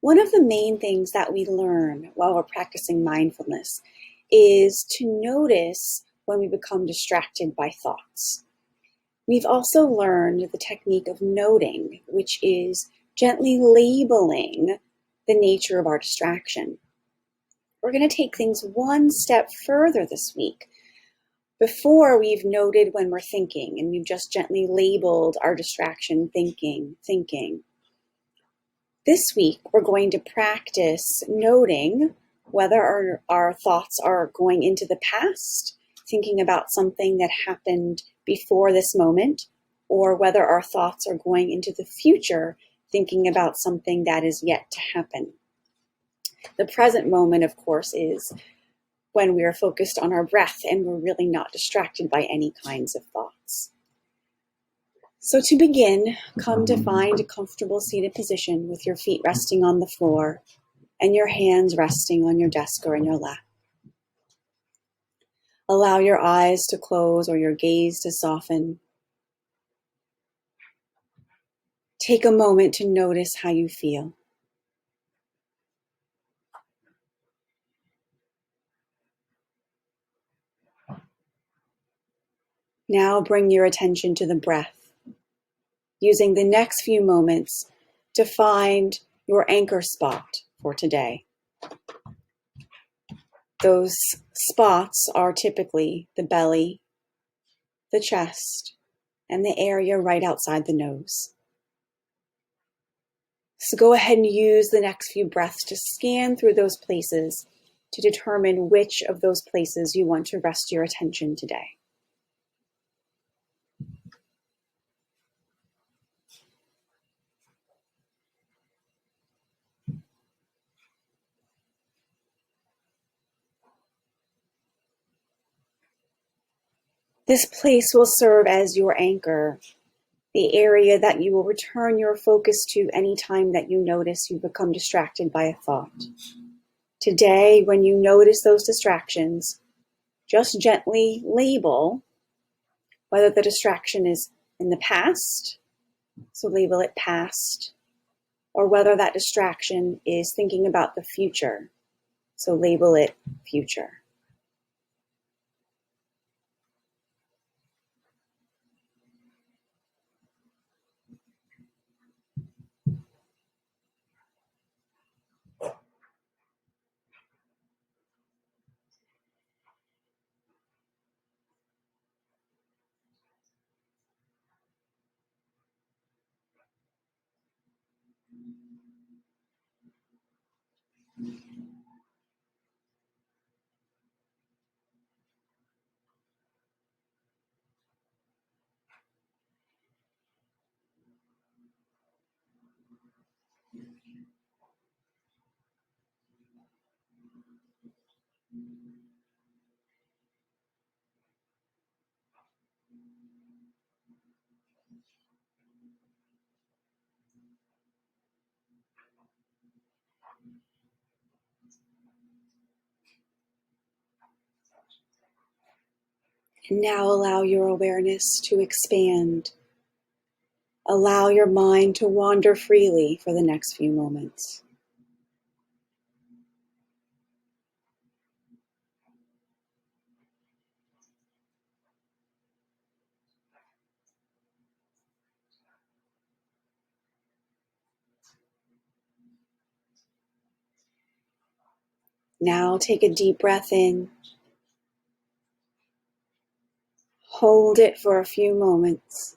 One of the main things that we learn while we're practicing mindfulness is to notice when we become distracted by thoughts. We've also learned the technique of noting, which is gently labeling the nature of our distraction. We're going to take things one step further this week. Before, we've noted when we're thinking, and we've just gently labeled our distraction thinking. This week, we're going to practice noting whether our thoughts are going into the past, thinking about something that happened before this moment, or whether our thoughts are going into the future, thinking about something that is yet to happen. The present moment, of course, is when we are focused on our breath and we're really not distracted by any kinds of thoughts. So to begin, come to find a comfortable seated position with your feet resting on the floor and your hands resting on your desk or in your lap. Allow your eyes to close or your gaze to soften. Take a moment to notice how you feel. Now bring your attention to the breath, using the next few moments to find your anchor spot for today. Those spots are typically the belly, the chest, and the area right outside the nose. So go ahead and use the next few breaths to scan through those places to determine which of those places you want to rest your attention today. This place will serve as your anchor, the area that you will return your focus to anytime that you notice you become distracted by a thought. Today, when you notice those distractions, just gently label whether the distraction is in the past, so label it past, or whether that distraction is thinking about the future, so label it future. And now allow your awareness to expand. Allow your mind to wander freely for the next few moments. Now take a deep breath in. Hold it for a few moments.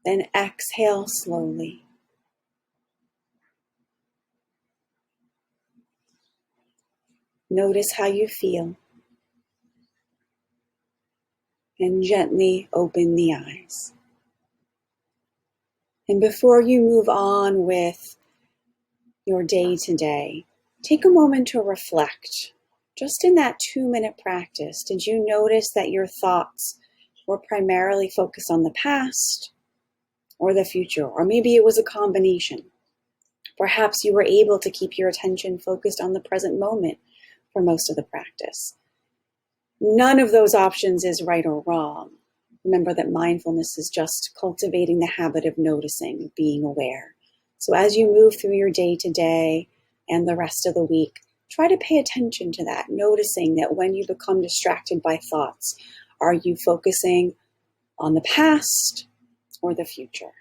Then exhale slowly. Notice how you feel. And gently open the eyes. And before you move on with your day today, take a moment to reflect. Just in that 2-minute practice, did you notice that your thoughts were primarily focused on the past or the future? Or maybe it was a combination. Perhaps you were able to keep your attention focused on the present moment for most of the practice. None of those options is right or wrong. Remember that mindfulness is just cultivating the habit of noticing, being aware. So as you move through your day to day and the rest of the week, try to pay attention to that, noticing that when you become distracted by thoughts, are you focusing on the past or the future?